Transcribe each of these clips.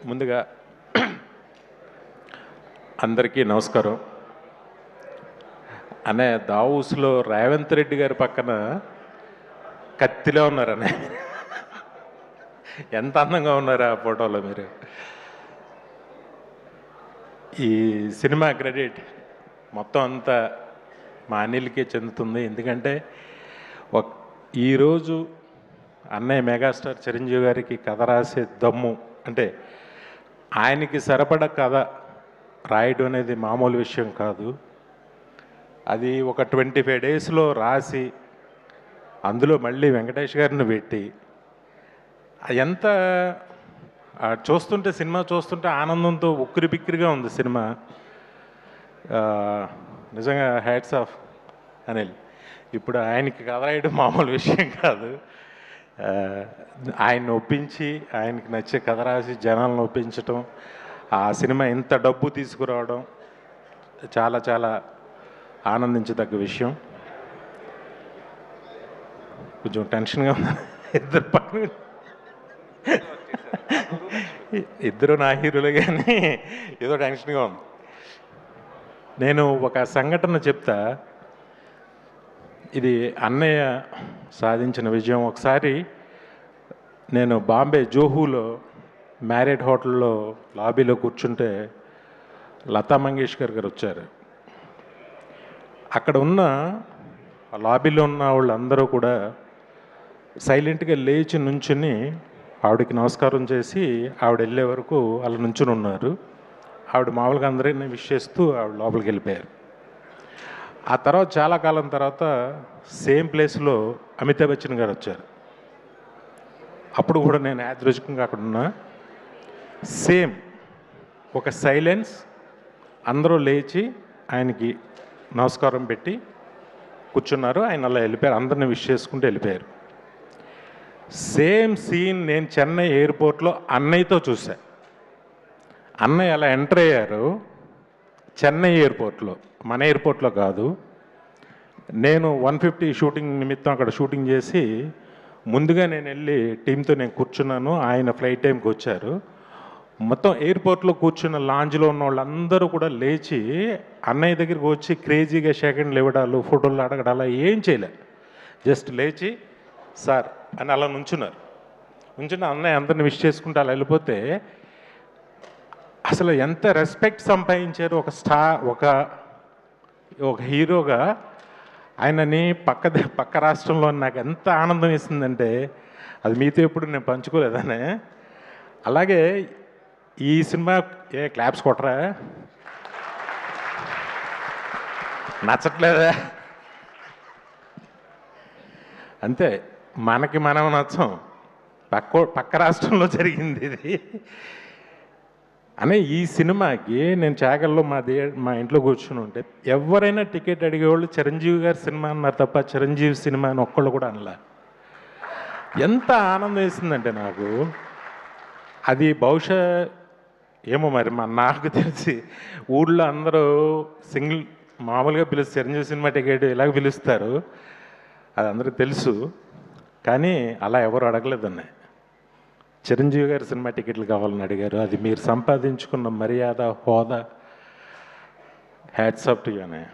ముందుగా అందరికీ నమస్కారం. అనే దావూస్లో రేవంత్ రెడ్డి గారి పక్కన కత్తిలో ఉన్నారనే, ఎంత అందంగా ఉన్నారు ఆ ఫోటోలో మీరు. ఈ సినిమా క్రెడిట్ మొత్తం అంతా మా అనిల్కే చెందుతుంది. ఎందుకంటే ఈరోజు అన్నయ్య మెగాస్టార్ చిరంజీవి గారికి కథ రాసే దమ్ము, అంటే ఆయనకి సరిపడ కథ రాయడం అనేది మామూలు విషయం కాదు. అది ఒక 25 డేస్లో రాసి అందులో మళ్ళీ వెంకటేష్ గారిని పెట్టి ఎంత చూస్తుంటే, సినిమా చూస్తుంటే ఆనందంతో ఉక్కిరి బిక్కిరిగా ఉంది సినిమా. నిజంగా హ్యాట్స్ ఆఫ్ అనిల్. ఇప్పుడు ఆయనకి కథ రాయడం మామూలు విషయం కాదు. ఆయన్ని ఒప్పించి ఆయనకి నచ్చే కథ రాసి జనాలను ఒప్పించటం, ఆ సినిమా ఇంత డబ్బు తీసుకురావడం చాలా చాలా ఆనందించదగ్గ విషయం. కొంచెం టెన్షన్గా ఉంది. ఇద్దరు పక్కన ఇద్దరు నా హీరోలే, కానీ ఏదో టెన్షన్గా ఉంది. నేను ఒక సంఘటన చెప్తా. ఇది అన్నయ్య సాధించిన విజయం. ఒకసారి నేను బాంబే జోహూలో మ్యారేట్ హోటల్లో లాబీలో కూర్చుంటే లతా మంగేష్కర్ గారు వచ్చారు. అక్కడ ఉన్న లాబీలో ఉన్న వాళ్ళందరూ కూడా సైలెంట్గా లేచి నుంచుని ఆవిడకి నమస్కారం చేసి ఆవిడ వెళ్ళే వరకు అలా నుంచుని ఉన్నారు. ఆవిడ మామూలుగా అందరినీ విష్ చేస్తూ ఆవిడ లోపలికి వెళ్ళిపోయారు. ఆ తర్వాత చాలా కాలం తర్వాత సేమ్ ప్లేస్లో అమితాబ్ బచ్చన్ గారు వచ్చారు. అప్పుడు కూడా నేను యాదృచ్ఛికంగా అక్కడ ఉన్నా. సేమ్ ఒక సైలెన్స్, అందరూ లేచి ఆయనకి నమస్కారం పెట్టి కూర్చున్నారు. ఆయన అలా వెళ్ళిపోయారు, అందరిని విష్ చేసుకుంటూ వెళ్ళిపోయారు. సేమ్ సీన్ నేను చెన్నై ఎయిర్పోర్ట్లో అన్నయ్యతో చూసా. అన్నయ్య అలా ఎంటర్ అయ్యారు చెన్నై ఎయిర్పోర్ట్లో, మన ఎయిర్పోర్ట్లో కాదు. నేను 150 షూటింగ్ నిమిత్తం అక్కడ షూటింగ్ చేసి ముందుగా నేను వెళ్ళి టీంతో నేను కూర్చున్నాను. ఆయన ఫ్లైట్ టైంకి వచ్చారు. మొత్తం ఎయిర్పోర్ట్లో కూర్చున్న లాంజ్లో ఉన్న వాళ్ళందరూ కూడా లేచి అన్నయ్య దగ్గరికి వచ్చి క్రేజీగా సెకండ్లు ఇవ్వడాలు, ఫోటోలు అడగడాలు ఏం చేయలే. జస్ట్ లేచి సార్ అని అలా నుంచున్నారు. నుంచున్న అన్నయ్య అందరిని విష్ చేసుకుంటూ అలా వెళ్ళిపోతే అసలు ఎంత రెస్పెక్ట్ సంపాదించారు. ఒక స్టార్, ఒక హీరోగా ఆయనని పక్క రాష్ట్రంలో నాకు ఎంత ఆనందం ఇస్తుందంటే అది మీతో ఎప్పుడు నేను పంచుకోలేదనే. అలాగే ఈ సినిమా క్లాప్స్ కొట్టరా, నచ్చట్లేదా? అంతే, మనకి మనం నచ్చం, పక్క రాష్ట్రంలో జరిగింది ఇది అనే. ఈ సినిమాకి నేను చాగల్లో మా ఇంట్లో కూర్చుని ఉంటే ఎవరైనా టికెట్ అడిగేవాళ్ళు చిరంజీవి గారి సినిమా అన్నారు తప్ప చిరంజీవి సినిమా అని ఒక్కళ్ళు కూడా అనలా. ఎంత ఆనందం వేసిందంటే నాకు. అది బహుశా ఏమో మరి నాకు తెలిసి ఊళ్ళో అందరూ సింగిల్ మామూలుగా పిలుస్తారు, చిరంజీవి సినిమా టికెట్ ఇలాగ పిలుస్తారు, అది అందరికీ తెలుసు. కానీ అలా ఎవరు అడగలేదన్న. చిరంజీవి గారి సినిమా టికెట్లు కావాలని అడిగారు. అది మీరు సంపాదించుకున్న మర్యాద, హోదా. హ్యాట్స్ ఆఫ్ టు యూ అన్నయ్య.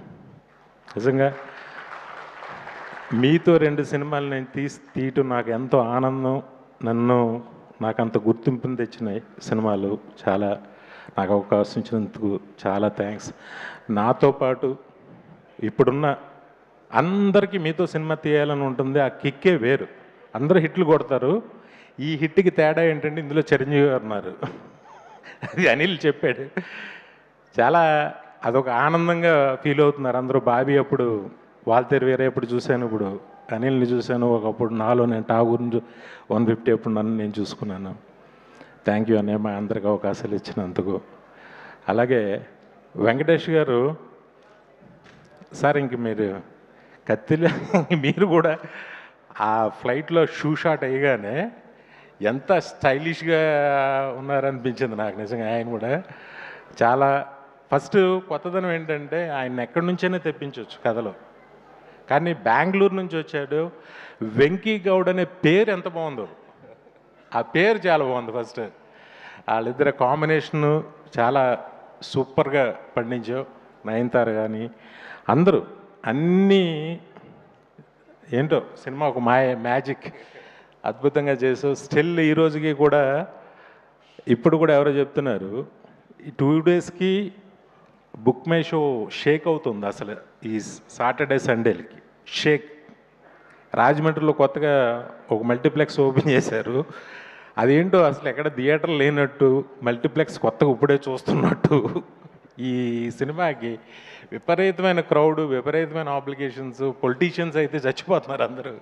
నిజంగా మీతో 2 సినిమాలు నేను తీయటం నాకు ఎంతో ఆనందం. నాకు అంత గుర్తింపుని తెచ్చిన సినిమాలు. చాలా నాకు అవకాశం ఇచ్చినందుకు చాలా థ్యాంక్స్. నాతో పాటు ఇప్పుడున్న అందరికీ మీతో సినిమా తీయాలని ఉంటుంది. ఆ కిక్కే వేరు. అందరూ హిట్లు కొడతారు. ఈ హిట్కి తేడా ఏంటంటే ఇందులో చిరంజీవి గారు ఉన్నారు. అది అనిల్ చెప్పాడు. చాలా అదొక ఆనందంగా ఫీల్ అవుతున్నారు అందరూ. బాబీ అప్పుడు వాల్తేరు వేరే ఎప్పుడు చూశాను, ఇప్పుడు అనిల్ని చూశాను. ఒకప్పుడు నాలో నేను ఠాగూర్ని 150 ఎప్పుడు నన్ను నేను చూసుకున్నాను. థ్యాంక్ యూ అన్నయ్య, మా అందరికి అవకాశాలు ఇచ్చినందుకు. అలాగే వెంకటేష్ గారు సార్, ఇంక మీరు కత్తిలో మీరు కూడా ఆ ఫ్లైట్లో షూ షాట్ అయ్యగానే ఎంత స్టైలిష్గా ఉన్నారనిపించింది నాకు నిజంగా. ఆయన కూడా చాలా ఫస్ట్ కొత్తదనం ఏంటంటే ఆయన ఎక్కడి నుంచైనా తెప్పించవచ్చు కథలో, కానీ బెంగళూరు నుంచి వచ్చాడు. వెంకీ గౌడ్ అనే పేరు ఎంత బాగుందో, ఆ పేరు చాలా బాగుంది. ఫస్ట్ వాళ్ళిద్దరు కాంబినేషను చాలా సూపర్గా పండించావు. నయనతార కానీ అందరూ అన్నీ ఏంటో సినిమా ఒక మ్యాజిక్ అద్భుతంగా చేసావు. స్టిల్ ఈ రోజుకి కూడా ఇప్పుడు కూడా ఎవరో చెప్తున్నారు, ఈ 2 డేస్కి బుక్ మై షో షేక్ అవుతుంది అసలు. ఈ సాటర్డే సండేలకి షేక్. రాజమండ్రిలో కొత్తగా ఒక మల్టీప్లెక్స్ ఓపెన్ చేశారు. అదేంటో అసలు ఎక్కడ థియేటర్ లేనట్టు, మల్టీప్లెక్స్ కొత్తగా ఇప్పుడే చూస్తున్నట్టు. ఈ సినిమాకి విపరీతమైన క్రౌడ్, విపరీతమైన ఆబ్లిగేషన్స్, పొలిటీషియన్స్ అయితే చచ్చిపోతున్నారు అందరూ.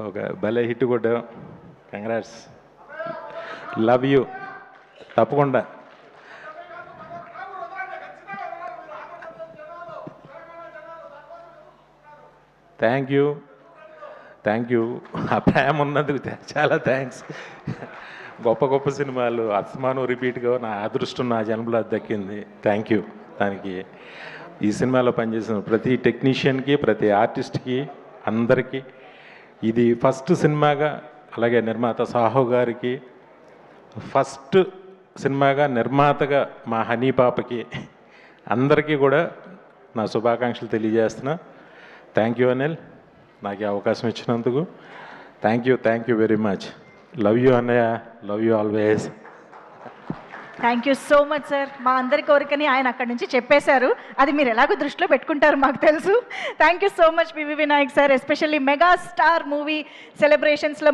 ఒక భలే హిట్ కూడా. Congrats, love you. తప్పకుండా థ్యాంక్ యూ. ఆ ప్రేమ ఉన్నందుకు చాలా థ్యాంక్స్. గొప్ప గొప్ప సినిమాలు అస్మాను రిపీట్గా నా అదృష్టం నా జన్మలో దక్కింది. Thank you. దానికి ఈ సినిమాలో పనిచేసిన ప్రతి టెక్నీషియన్కి, ప్రతి ఆర్టిస్ట్కి, అందరికీ ఇది ఫస్ట్ సినిమాగా, అలాగే నిర్మాత సాహో గారికి ఫస్ట్ సినిమాగా, నిర్మాతగా మా హనీ పాపకి అందరికీ కూడా నా శుభాకాంక్షలు తెలియజేస్తున్నా. థ్యాంక్ యూ అనిల్, నాకు ఈ అవకాశం ఇచ్చినందుకు. Thank you very much. Love you అన్నయ్య, love you always. Thank you so much sir. మా అందరి కోరికని ఆయన అక్కడి నుంచి చెప్పేశారు. అది మీరు ఎలాగో దృష్టిలో పెట్టుకుంటారు మాకు తెలుసు. Thank you so much PV Vinayak sir. Especially mega star movie సెలబ్రేషన్స్లో